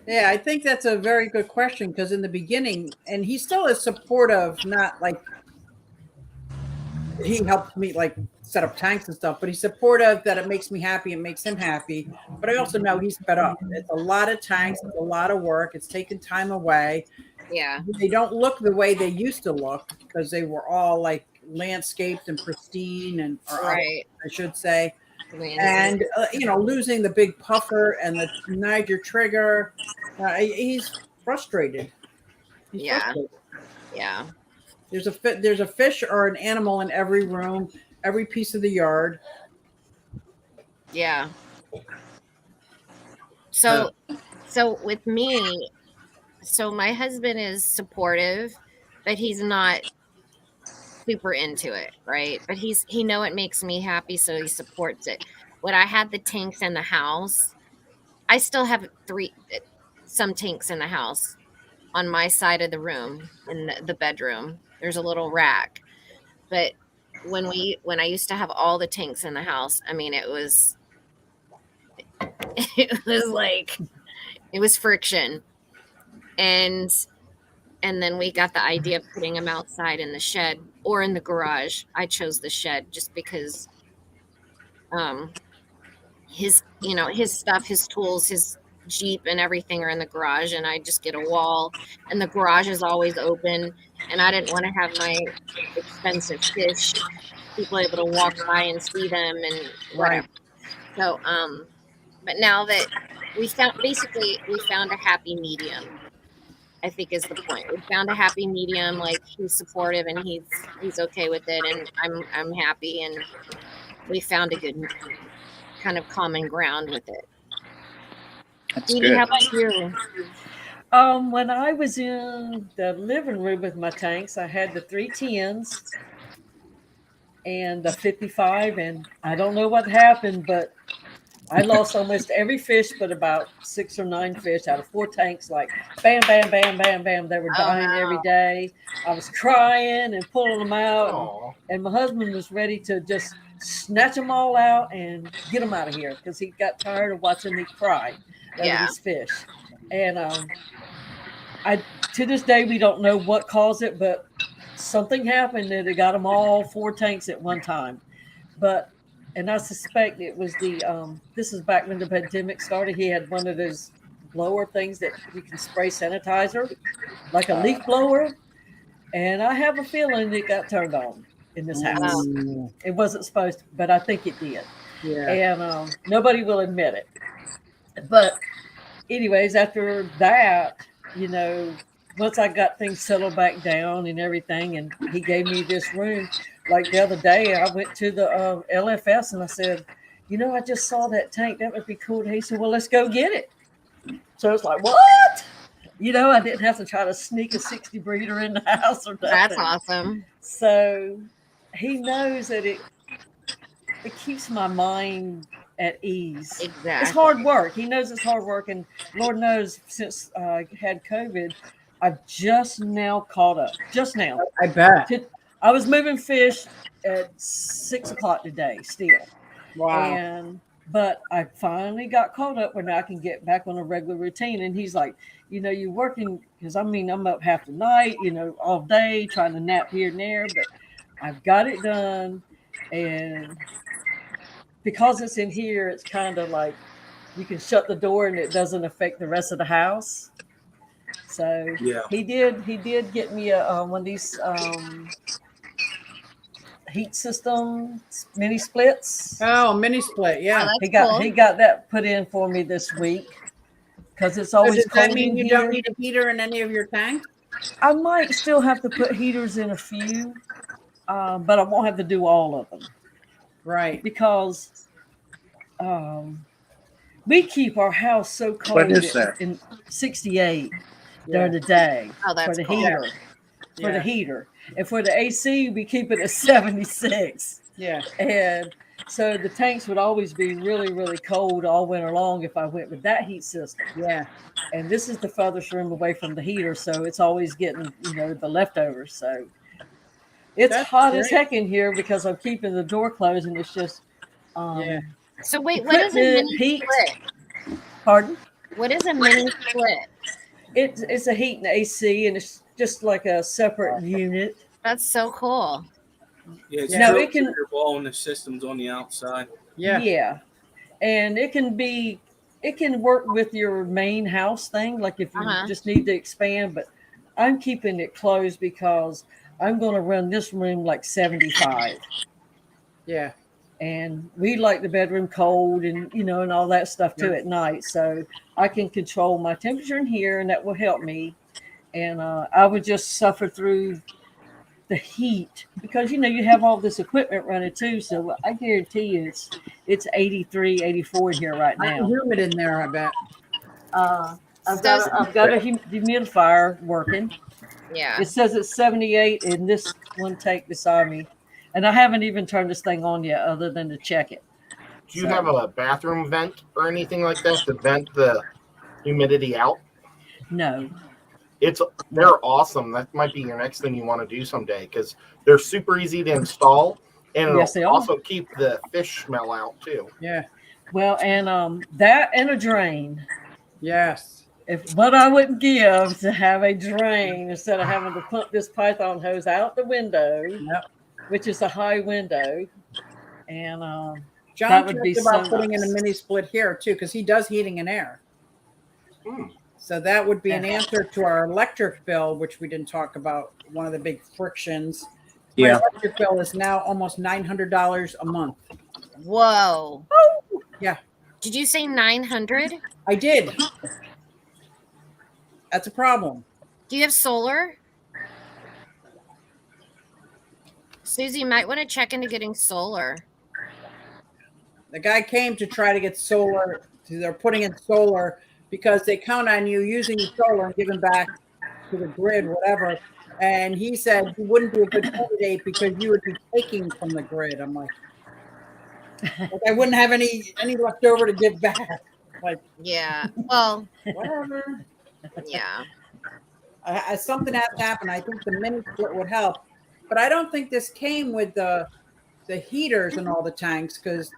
Yeah, I think that's a very good question because in the beginning, and he still is supportive, not like he helped me like set up tanks and stuff, but he's supportive that it makes me happy, it makes him happy. But I also know he's fed up. It's a lot of tanks, it's a lot of work, it's taking time away. Yeah. They don't look the way they used to look because they were all like landscaped and pristine I should say. And losing the big puffer and the Niger trigger, he's frustrated. Frustrated. Yeah. There's a fish or an animal in every room, every piece of the yard. Yeah. So with me, so my husband is supportive, but he's not super into it, right? But he know it makes me happy, so he supports it. When I had the tanks in the house, I still have some tanks in the house on my side of the room in the bedroom. There's a little rack. But when I used to have all the tanks in the house, I mean it was it was like it was friction. And then we got the idea of putting them outside in the shed or in the garage. I chose the shed just because um his stuff, his tools, his Jeep and everything are in the garage, and I just get a wall, and the garage is always open, and I didn't want to have my expensive fish people able to walk by and see them and Right. whatever. So but now that we found a happy medium, I think is the point. We found a happy medium, like he's supportive and he's okay with it, and I'm happy, and we found a good kind of common ground with it. That's Edie, good. how about you? When I was in the living room with my tanks, I had the 310s and the 55, and I don't know what happened, but I lost almost every fish but about 6 or 9 fish out of 4 tanks. Like bam, bam, bam, bam, bam. They were dying every day. I was crying and pulling them out, Aw. and my husband was ready to just snatch them all out and get them out of here because he got tired of watching me cry over Yeah. these fish. And I to this day we don't know what caused it, but something happened that it got them all 4 tanks at one time. And I suspect it was this is back when the pandemic started. He had one of those blower things that you can spray sanitizer, like a leaf blower. And I have a feeling it got turned on in this house. It wasn't supposed to, but I think it did. Yeah. And nobody will admit it. But anyways, after that, once I got things settled back down and everything, and he gave me this room. Like the other day, I went to the LFS and I said, I just saw that tank. That would be cool. And he said, well, let's go get it. So it's like, what? I didn't have to try to sneak a 60 breeder in the house or nothing. That's awesome. So he knows that it keeps my mind at ease. Exactly. It's hard work. He knows it's hard work, and Lord knows since I had COVID, I've just now caught up. Just now. I bet. I was moving fish at 6 o'clock today still. Wow. But I finally got caught up where now I can get back on a regular routine. And he's like, you're working, because I'm up half the night, all day trying to nap here and there, but I've got it done. And because it's in here, it's kind of like you can shut the door and it doesn't affect the rest of the house. So Yeah. he did get me one of these heat system mini splits. Oh, mini split. Yeah. Oh, He that's cool. got that put in for me this week because it's always Does that cold mean in you here. don't need a heater in any of your tanks? I might still have to put heaters in a few, but I won't have to do all of them. Right. Because we keep our house so cold. What is that? In 68 during the day. Oh, that's for the cool. heater. For the heater. And for the AC, we keep it at 76. Yeah. And so the tanks would always be really, really cold all winter long if I went with that heat system. Yeah. And this is the furthest room away from the heater, so it's always getting, the leftovers. So it's That's hot as great. heck in here because I'm keeping the door closed, and it's just Yeah. So wait, what is a mini heat. split? Pardon? What is a mini split? It's a heat and AC, and it's just like a separate unit. That's so cool. Yeah, it's No, real it can- comfortable and the system's on the outside. Yeah. And it can work with your main house thing, like if you just need to expand, but I'm keeping it closed because I'm going to run this room like 75. Yeah. And we like the bedroom cold and, and all that stuff too at night. So I can control my temperature in here, and that will help me. And I would just suffer through the heat, because you have all this equipment running too. So I guarantee you it's 83, 84 here right Hot and now. humid in there, I bet. I've got a humidifier working. Yeah. It says it's 78 in this one tank beside me, and I haven't even turned this thing on yet, other than to check it. Do you have a bathroom vent or anything like that to vent the humidity out? No. They're awesome. That might be your next thing you want to do someday because they're super easy to install, and Yes, they it'll are. also keep the fish smell out too. Yeah. Well, and that and a drain. Yes. If what I wouldn't give to have a drain instead of having to pump this python hose out the window, Yep. which is a high window, and John that would be talked about so putting in a nice. mini split here too, because he does heating and air. So that would be an answer to our electric bill, which we didn't talk about. One of the big frictions. My Yeah. electric bill is now almost $900 a month. Whoa. Yeah. Did you say 900? I did. That's a problem. Do you have solar? Susie, you might want to check into getting solar. The guy came to try to get solar. They're putting in solar because they count on you using your solar and giving back to the grid, whatever. And he said you wouldn't be a good candidate because you would be taking from the grid. I'm like I wouldn't have any left over to give back. Like, Yeah. Well, whatever. yeah. Something has to happen. I think the mini split would help, but I don't think this came with the heaters and all the tanks, because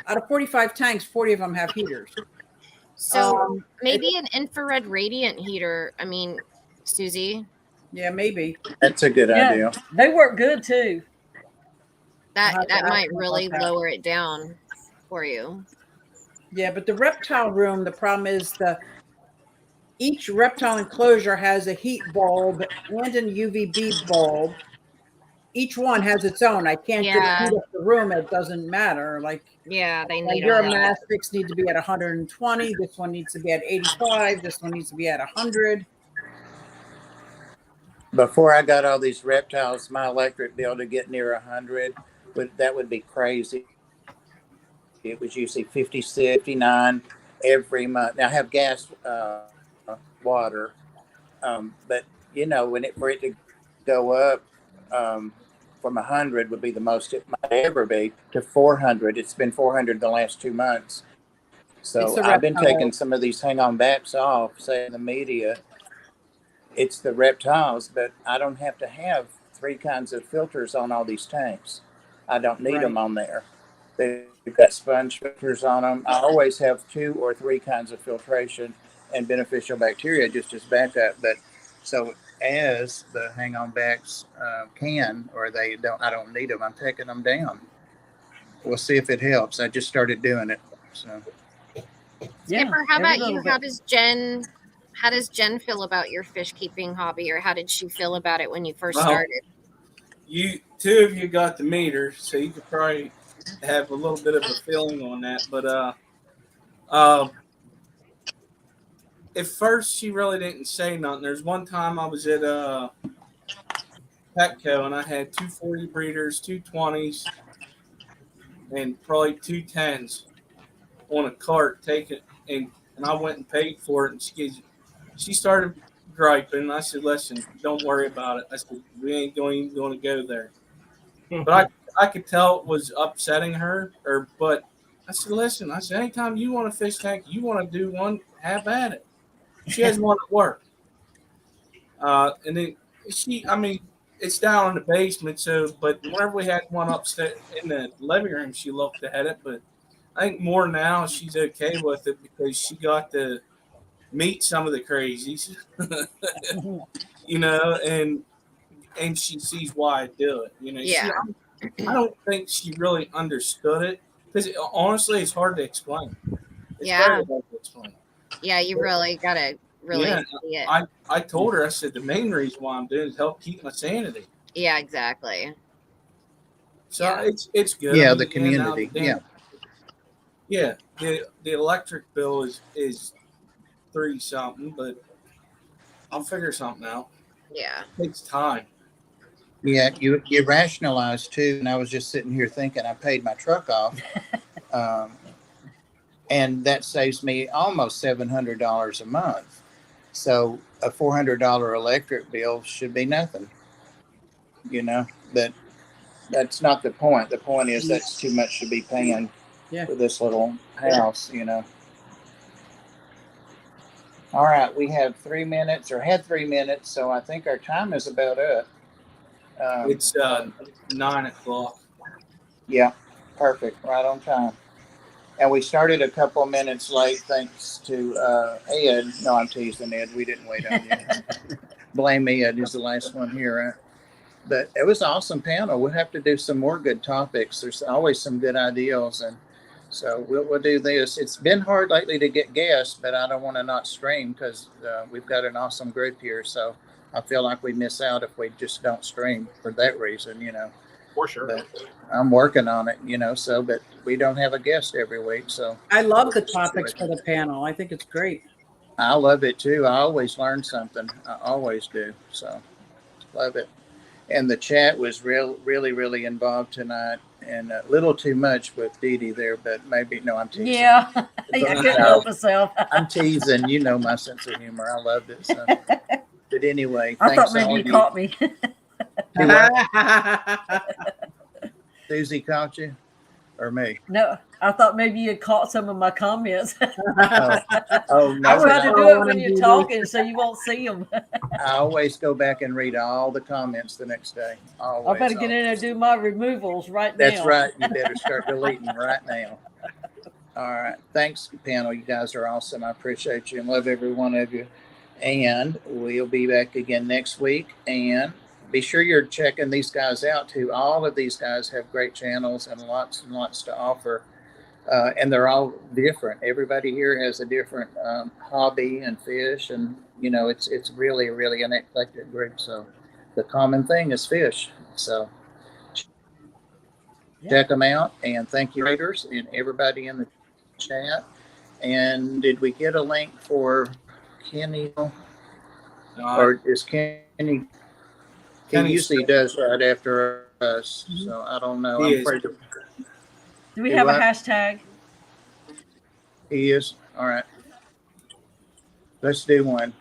out of 45 tanks, 40 of them have heaters. So maybe an infrared radiant heater. I mean, Susie. Yeah, maybe. That's a good idea. They work good too. That might really lower it down for you. Yeah, but the reptile room, the problem is each reptile enclosure has a heat bulb and an UVB bulb. Each one has its own. I can't just heat up the room. It doesn't matter. They need your mastics need to be at 120. This one needs to be at 85. This one needs to be at 100. Before I got all these reptiles, my electric bill to get near 100, that would be crazy. It was usually 50, 59 every month. Now I have gas, water, but for it to go up from 100 would be the most it might ever be to 400. It's been 400 the last 2 months. So I've been taking some of these hang-on backs off, say in the media. It's the reptiles, but I don't have to have 3 kinds of filters on all these tanks. I don't need them on there. They've got sponge filters on them. I always have 2 or 3 kinds of filtration and beneficial bacteria just as backup. But so as the hang-on backs I don't need them. I'm taking them down. We'll see if it helps. I just started doing it. So. Skipper, how about you? How does Jen feel about your fish keeping hobby, or how did she feel about it when you first started? Two of you got the meter, so you could probably have a little bit of a feeling on that. But at first, she really didn't say nothing. There's one time I was at Petco, and I had 2 40 breeders, 2 20s, and probably 2 10s on a cart taken, and I went and paid for it, and she started griping. I said, "Listen, don't worry about it." I said, "We ain't going to go there." But I could tell it was upsetting her. But I said, "Listen," I said, "anytime you want a fish tank, you want to do one, have at it." She has one at work, and then it's down in the basement. So, but whenever we had one upstairs in the living room, she looked at it. But I think more now she's okay with it because she got to meet some of the crazies, and she sees why I do it. I don't think she really understood it because honestly, it's hard to explain. It's very hard to explain. Yeah, you really gotta see it. I told her, I said the main reason why I'm doing it is help keep my sanity. Yeah, exactly. So it's good. Yeah, the community. Yeah, the electric bill is 30 something, but I'll figure something out. Yeah, It takes time. Yeah, you rationalize too, and I was just sitting here thinking I paid my truck off, um, and that saves me almost $700 a month. So a $400 electric bill should be nothing. You know, but that's not the point. The point is that's too much to be paying Yeah. for this little house. You know. All right, we have 3 minutes, or had 3 minutes, so I think our time is about up. It's 9 o'clock. Yeah, perfect, right on time. And we started a couple minutes late thanks to Ed. No, I'm teasing Ed. We didn't wait on you. Blame Ed. He's the last one here. Right? But it was an awesome panel. We'll have to do some more good topics. There's always some good ideas. And so we'll do this. It's been hard lately to get guests, but I don't want to not stream because we've got an awesome group here. So I feel like we miss out if we just don't stream for that reason, you know. For sure. But I'm working on it, you know, so, but we don't have a guest every week. So I love the topics for the panel. I think it's great. I love it too. I always learn something. I always do. So love it. And the chat was really involved tonight, and a little too much with Dee Dee there, but maybe, no, I'm teasing. Yeah, I couldn't help myself. I'm teasing. You know my sense of humor. I loved it. So. But anyway, I thanks thought maybe all you of you. caught me. Do what? Susie caught you? Or me? No, I thought maybe you caught some of my comments. Oh no. I try to no. do it when you're talking so you won't see them. I always go back and read all the comments the next day. Always. I better get in there and do my removals right That's now. right. You better start deleting right now. All right. Thanks, panel. You guys are awesome. I appreciate you and love every one of you. And we'll be back again next week. And be sure you're checking these guys out too. All of these guys have great channels and lots to offer. And they're all different. Everybody here has a different hobby and fish. And, you know, it's really an eclectic group. So the common thing is fish. So check them out. And thank you, raiders, and everybody in the chat. And did we get a link for Kenny? Or is Kenny? He usually does right after us. So I don't know. I'm afraid to. Do we have a hashtag? He is. All right. Let's do one.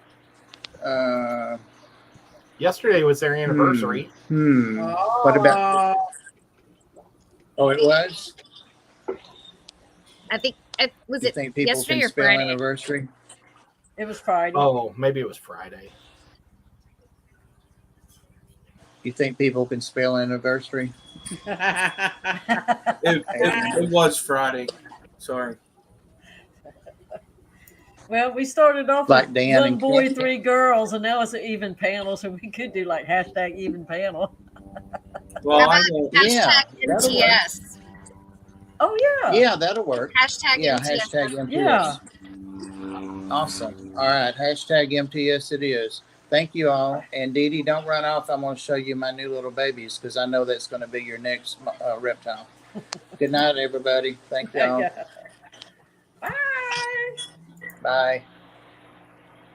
Yesterday was their anniversary. What about? Oh, it was. I think was You it think people yesterday can or spell Friday? anniversary? It was Friday. Oh, maybe it was Friday. You think people can spell anniversary? It was Friday. Sorry. Well, we started off Like with Dan one and boy, Ken. 3 girls, and now it's an even panel, so we could do like hashtag even panel. Well, How I about know. Yeah, hashtag that'll work. MTS? Oh yeah. Yeah, that'll work. Hashtag Yeah, MTS. hashtag MTS. Yeah. Awesome. All right, hashtag MTS it is. Thank you all. And Dee Dee, don't run off. I'm going to show you my new little babies because I know that's going to be your next reptile. Good night, everybody. Thank y'all. Bye. Bye.